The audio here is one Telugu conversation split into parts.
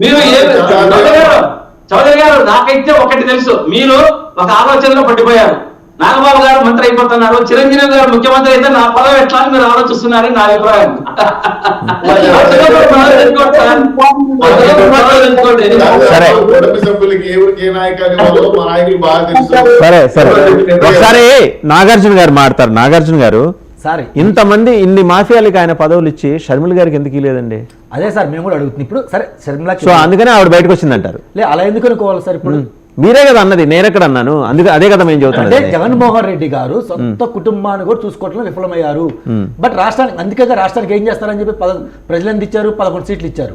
మీరు చౌదరి గారు నాకైతే ఒకటి తెలుసు, మీరు ఒక ఆలోచనలో పట్టిపోయారు. నాగబాబు గారు మంత్రి అయిపోతున్నారు, చిరంజీవి గారు ముఖ్యమంత్రి అయితే నా పదవి ఎట్లా మీరు ఆలోచిస్తున్నారని నా అభిప్రాయం. సరే సరే ఒకసారి నాగార్జున గారు మాట్లాడతారు. నాగార్జున గారు, సార్ ఇంతమంది ఇన్ని మాఫియాలకి ఆయన పదవులు ఇచ్చి షర్మిల గారికి ఎందుకు లేదండి? అదే సార్ మేము కూడా అడుగుతున్నాం. ఇప్పుడు సరే షర్మిల, సో అందుకనే ఆవిడ బయటకు వచ్చిందంటారు. అలా ఎందుకు అనుకోవాలి సార్? ఇప్పుడు మీరే కదా అన్నది, నేనెక్కడ అన్నాను? అందుకే అదే కదా మేము చెబుతాను. అంటే జగన్మోహన్ రెడ్డి గారు సొంత కుటుంబాన్ని కూడా చూసుకోవడంలో విఫలమయ్యారు. బట్ రాష్ట్రానికి, అందుకే రాష్ట్రానికి ఏం చేస్తారని చెప్పి ప్రజలు ఎంత ఇచ్చారు? 11 సీట్లు ఇచ్చారు.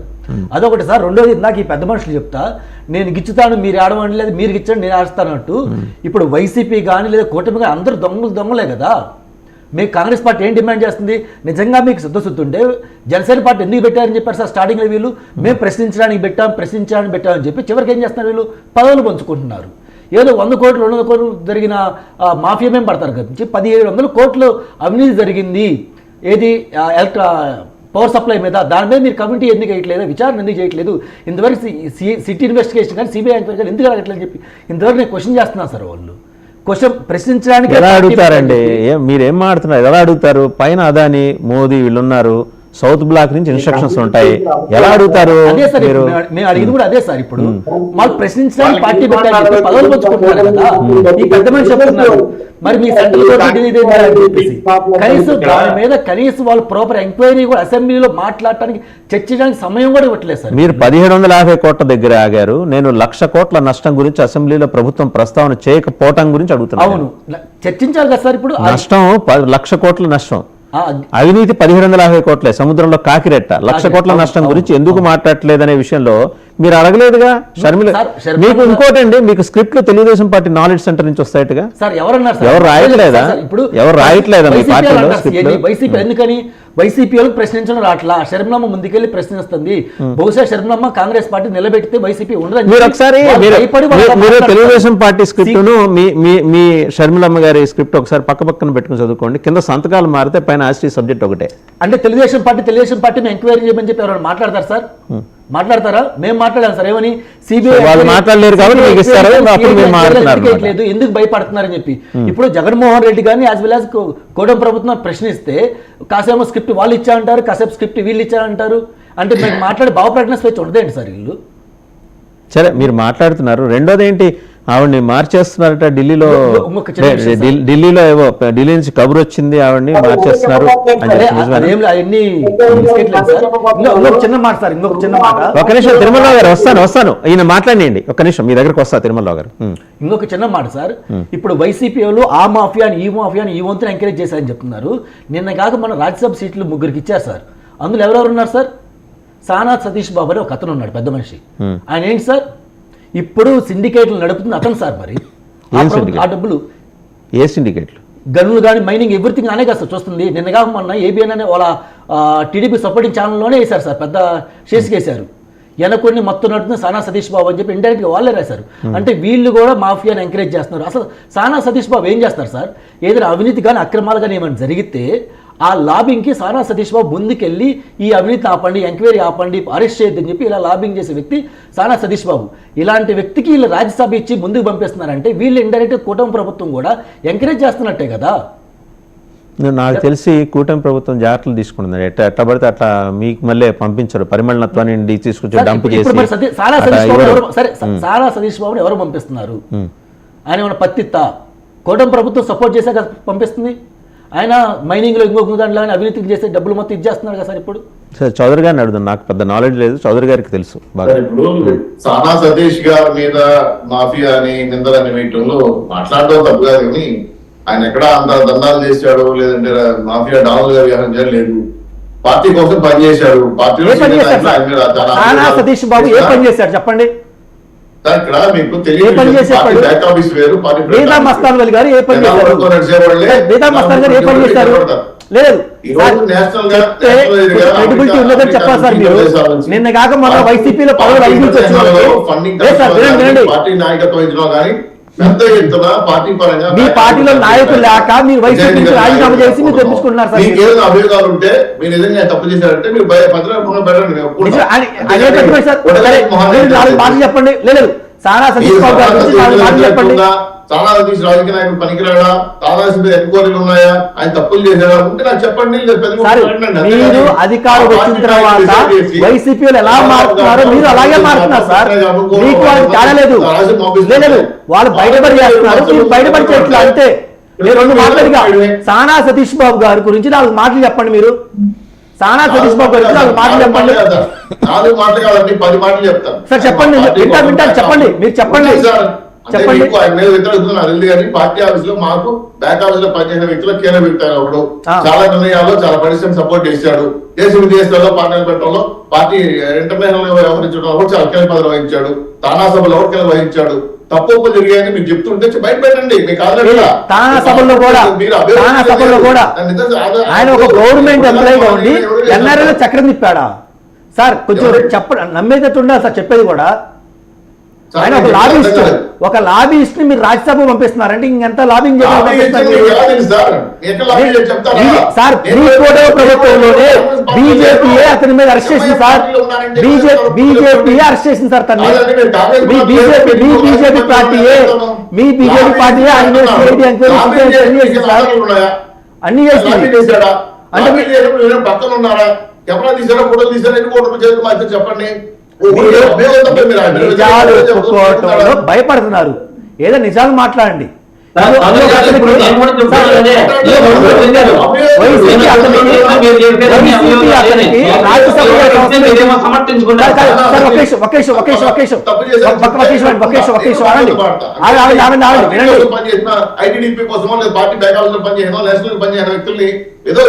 అదొకటి సార్. రెండోది, నాకు ఈ పెద్ద మనుషులు చెప్తా, నేను గిచ్చుతాను మీరు ఆడమండి, లేదు మీరు గిచ్చండి నేను ఆడుస్తానంటూ ఇప్పుడు వైసీపీ కానీ లేదా కూటమి కానీ అందరూ దొంగలే కదా. మీకు కాంగ్రెస్ పార్టీ ఏం డిమాండ్ చేస్తుంది? నిజంగా మీకు శుద్ధశుద్ధి ఉంటే జనసేన పార్టీ ఎందుకు పెట్టారని చెప్పారు సార్ స్టార్టింగ్లో. వీళ్ళు మేము ప్రశ్నించడానికి పెట్టామని చెప్పి చివరికి ఏం చేస్తున్నారు? వీళ్ళు పదవులు పంచుకుంటున్నారు. ఏదో 100 కోట్లు 200 కోట్లు జరిగిన మాఫియా మేము పడతారు కదా, 1700 కోట్లు అవినీతి జరిగింది ఏది పవర్ సప్లై మీద. దాని మీద మీరు కమిటీ ఎందుకు వేయట్లేదు? విచారణ ఎందుకు చేయట్లేదు? ఇంతవరకు సిటీ ఇన్వెస్టిగేషన్ కానీ సిబిఐ ఎంక్వైరీ కానీ ఎందుకు అడగట్లేదు చెప్పి ఇంతవరకు నేను క్వశ్చన్ చేస్తున్నాను సార్. వాళ్ళు క్వశ్చన్ ప్రశ్నించడానికి ఎలా అడుగుతారండి? మీరేం మాట్లాడుతున్నారు? ఎలా అడుగుతారు? పైన అదాని, మోదీ వీళ్ళున్నారు, సౌత్ బ్లాక్ నుంచి ఇన్స్ట్రక్షన్స్ ఉంటాయి, ఎలా అడుగుతారు? అదే సార్ మేము అడిగింది కూడా అదే సార్. ఇప్పుడు వాళ్ళు ప్రశ్నించడానికి పార్టీ పెట్టారు, పదవులు పంచుకుంటున్నారు కదా. ఈ పెద్ద మనిషి చెప్తున్నారు మరి మీ సెంట్రల్ కనీసం దాని మీద కనీసం వాళ్ళు ప్రాపర్ ఎంక్వైరీ కూడా అసెంబ్లీలో మాట్లాడటానికి చర్చించడానికి సమయం కూడా ఇవ్వట్లేదు సార్. మీరు 1750 కోట్ల దగ్గర ఆగారు. నేను 1,00,000 కోట్ల నష్టం గురించి అసెంబ్లీలో ప్రభుత్వం ప్రస్తావన చేయకపోవటం గురించి అడుగుతున్నాను. అవును, చర్చించాలి కదా సార్. ఇప్పుడు నష్టం 1,00,000 కోట్ల నష్టం, అవినీతి 1750 కోట్లే, సముద్రంలో కాకిరెట్ట. 1,00,000 కోట్ల నష్టం గురించి ఎందుకు మాట్లాడలేదనే విషయంలో మీరు అడగలేదుగా షర్మిల. మీకు ఇంకోటండి, మీకు స్క్రిప్ట్ లో తెలుగుదేశం పార్టీ నాలెడ్జ్ సెంటర్ నుంచి వస్తాయటగా సార్. ఎవరు రాయట్లేదా? ఎవరు రాయట్లేదా మీ పార్టీలో స్క్రిప్ట్? వైసీపీ ఎందుకని వైసీపీ వాళ్ళకి ప్రశ్నించడం రాట్లా? షర్మిలమ్మ ముందుకెళ్లి ప్రశ్నిస్తుంది. బహుశా షర్మిలమ్మ కాంగ్రెస్ పార్టీ నిలబెడితే వైసీపీ ఉండదు. మీరు ఒకసారి మీరు తెలుగుదేశం పార్టీ స్క్రిప్ట్ ను మీ షర్మిలమ్మ గారి స్క్రిప్ట్ ఒకసారి పక్కన పెట్టుకుని చదువుకోండి. కింద సంతకాలు మారితే పైన ఆస్ట్రీ సబ్జెక్ట్ ఒకటే. అంటే తెలుగుదేశం పార్టీని ఎంక్వైరీ చేయమని చెప్పి ఎవరైనా మాట్లాడతారు సార్? మాట్లాడతారా? మేము మాట్లాడాం సార్. ఏమని? సిబిఐ వాళ్ళు మాట్లాడలేరు కాబట్టి ఎందుకు భయపడుతున్నారని చెప్పి. ఇప్పుడు జగన్మోహన్ రెడ్డి గారిని యాజ్ వెల్ యాజ్ కూటమి ప్రభుత్వం ప్రశ్నిస్తే కాసేమో స్క్రిప్ట్ వాళ్ళు ఇచ్చారంటారు, కాసేపు స్క్రిప్ట్ వీళ్ళు ఇచ్చారంటారు. అంటే మీరు మాట్లాడే భావప్రకటన స్వేచ్ఛ ఉండదేంటి సార్ వీళ్ళు? సరే, మీరు మాట్లాడుతున్నారు. రెండోది ఏంటి, ఆవిడ్ని మార్చేస్తున్నారట ఢిల్లీలో. ఏవో ఢిల్లీ నుంచి కబురు వచ్చింది, ఆవిడ్ని మార్చేస్తున్నారు. చిన్న మాట సార్, ఇంకొక చిన్న మాట. ఒక నిమిషం తిరుమలరావు గారు, వస్తాను ఈయన మాట్లాడండి. ఒక్క నిమిషం మీ దగ్గరకు వస్తా తిరుమలరావు గారు. ఇంకొక చిన్న మాట సార్. ఇప్పుడు వైసీపీ వాళ్ళు ఆ మాఫియాని ఈ వంతుని ఎంకరేజ్ చేశారని చెప్తున్నారు. నిన్న కాక మన రాజ్యసభ సీట్లు 3 ఇచ్చారు సార్. అందులో ఎవరెవరు ఉన్నారు సార్? సానాథ్ సతీష్ బాబు అని ఒక అతను ఉన్నాడు, పెద్ద మనిషి. ఆయన ఏంటి సార్, ఇప్పుడు సిండికేట్లు నడుపుతుంది అతను సార్. మరి ఆ డబ్బులు ఏ సిండికేట్లు? గనులు కానీ మైనింగ్ ఎవ్రీథింగ్ అనే కదా సార్ చూస్తుంది. నిన్నగా మొన్న ఏబిఎన్ అనే వాళ్ళ టీడీపీ సపోర్టింగ్ ఛానల్లోనే వేశారు సార్, పెద్ద శేషికేశారు. వెనకొన్ని మొత్తం నడుపుతుంది సానా సతీష్ బాబు అని చెప్పి ఇండైరెక్ట్గా వాళ్ళే రాశారు. అంటే వీళ్ళు కూడా మాఫియాని ఎంకరేజ్ చేస్తున్నారు. అసలు సానా సతీష్ బాబు ఏం చేస్తారు సార్? ఏదైనా అవినీతి కానీ అక్రమాలు కానీ ఏమైనా జరిగితే ఆ లాబింగ్కి సానా సతీష్ బాబు ముందుకెళ్ళి ఈ అవినీతిని ఆపండి, ఎంక్వైరీ ఆపండి, అరెస్ట్ చేయొద్దని చెప్పి ఇలా లాబింగ్ చేసే వ్యక్తి సానా సతీష్ బాబు. ఇలాంటి వ్యక్తికి వీళ్ళు రాజ్యసభ ఇచ్చి ముందుకు పంపిస్తున్నారంటే వీళ్ళు ఇండైరెక్ట్గా కూటమి ప్రభుత్వం కూడా ఎంకరేజ్ చేస్తున్నట్టే కదా. నాకు తెలిసి కూటమి ప్రభుత్వం జాగ్రత్తలు తీసుకుంటుంది. ఎట్లా పడితే అట్లా మీకు మళ్ళీ పంపించరు, పరిమళనత్వాన్ని తీసుకొచ్చి డంప్ చేసి. సానా సతీష్ బాబుని ఎవరు పంపిస్తున్నారు? ఆయన ఏమైనా పత్తిత్తా? కూటమి ప్రభుత్వం సపోర్ట్ చేశాక పంపిస్తుంది. ఆయన మైనింగ్లో ఇంకొక దాంట్లో అవినీతికి చేసే డబ్బులు మొత్తం ఇచ్చేస్తున్నారు కదా సార్. ఇప్పుడు సార్ చౌదరి గారిని అడుగుతాను, నాకు పెద్ద నాలెడ్జ్ లేదు, చౌదరి గారికి తెలుసు బాగా. ఇప్పుడు సానా సతీష్ గారి మీద మాఫియా అని నిందలని వేయటంలో మాట్లాడడం తప్పు కాదు, కానీ ఆయన ఎక్కడ అంత దందాలు చేశాడు, లేదంటే మాఫియా డౌన్ గా వ్యవహారం చేయలేదు. పార్టీ కోసం పనిచేశాడు. పార్టీలో సతీష్ బాబు ఏ పని చేశాడు చెప్పండి? ఇక్కడ మీకు తెలియదు. బ్యాక్ ఆఫీస్ వేరు, బేదా మస్తాన్ వలి గారు ఏ పని చేశారు? బేదా మస్తాన్ గారు ఏ పని చేశారు? లేదు, క్రెడిబిలిటీ ఉన్నదని చెప్పాలి సార్ మీరు. నిన్న కాక మన వైసీపీలో పదవులు పార్టీ నాయకత్వం ఇచ్చినా కానీ పెద్ద ఎత్తున పార్టీ పరంగా మీ పార్టీలో నాయకులు లేక మీరు వైసీపీ నుంచి రాజీనామా చేసి మీరు తెప్పించుకుంటున్నారు సార్. మీకు ఏదైనా అభియోగాలు ఉంటే మీరు నిజంగా తప్పు చేశారంటే మీరు పత్రిక పెట్టండి. అదే పెట్టుకోండి సార్. మీరు 4 మాటలు చెప్పండి. లేదు సానా సతీష్ బాబు గారి గురించి 4 మాటలు చెప్పండి. సానా సతీష్ రాజకీయ నాయకుడు పనికిరాడా, సానా మీద ఎంక్వైరీలు ఉన్నాయా, ఆయన తప్పులు చేశాడా ఉంటే నాకు చెప్పండి. మీరు అధికారం వచ్చిన తర్వాత వైసీపీ ఎలా మారుతున్నారో మీరు అలాగే మారుతున్నారు సార్. మీకు వాళ్ళు తేడా లేదు. లేదు వాళ్ళు బయటపడి చేస్తున్నారు, మీరు బయటపడి చేయట్లా అంతే. మీరు 2 మాటలుగా సానా సతీష్ బాబు గారి గురించి 4 మాటలు చెప్పండి. మీరు సానా సతీష్ బాబు గారి గురించి 4 మాటలు చెప్పండి. 4 మాటలు కాదండి, 10 మాటలు చెప్తాను సార్. చెప్పండి, వింటాను చెప్పండి. మీరు చెప్పండి చెప్పండి. ఆయన మీద వ్యతిరేకుతున్నారు తెలియదు కానీ పార్టీ ఆఫీస్ లో మాకు బ్యాక్ ఆఫీస్ లో పనిచేసిన వ్యక్తులు కీలక వ్యక్తి ఒకడు. చాలా నిర్ణయాల్లో చాలా పరిశ్రమ సపోర్ట్ చేశాడు. దేశ విదేశాల్లో పార్టీలు పెట్టడంలో, పార్టీ ఇంటర్నేషనల్ గా వ్యవహరించడంలో కూడా చాలా కీలక పదవి వహించాడు. తానా సభలో కూడా కీలక వహించాడు. తప్పు జరిగాయని మీరు చెప్తుంటే బయట పెట్టండి. మీకు తానా సభలో కూడా ఆయన ఒక గవర్నమెంట్ ఎంప్లాయీగా ఉండి ఎన్ఆర్ఐలో చక్రం తిప్పాడా సార్? కొంచెం చెప్పండి, నమ్మేటట్టు ఉండాలి సార్ చెప్పేది కూడా. ఆయన ఒక లాబీస్ట్ ని మీరు రాజ్యసభ పంపిస్తున్నారంటే ఇంకెంత లాబింగ్ సార్? మీ కూడా ప్రభుత్వంలోనే బీజేపీయే అతని మీద అరెస్ట్ చేసింది సార్. బీజేపీయే అరెస్ట్ చేసింది సార్ తను. మీ బీజేపీ పార్టీయే ఆయన మీద ఎంక్వైరీ చేసింది సార్. అన్ని చేసింది అంటే పక్కన ఉన్నారా? కెమెరా తీసారా, ఫోటోలు తీసారా, ఎన్ని ఫోటోలు చేసి చెప్పండి. నిజాలు ఒప్పుకోవటంలో భయపడుతున్నారు. ఏదో నిజాలు మాట్లాడండి. ఐటీడీపీ కోసం పార్టీ బ్యాక్ ఆఫీస్ లో పనిచేయడం, నేషనల్ పనిచేయడం వ్యక్తుల్ని ఏదో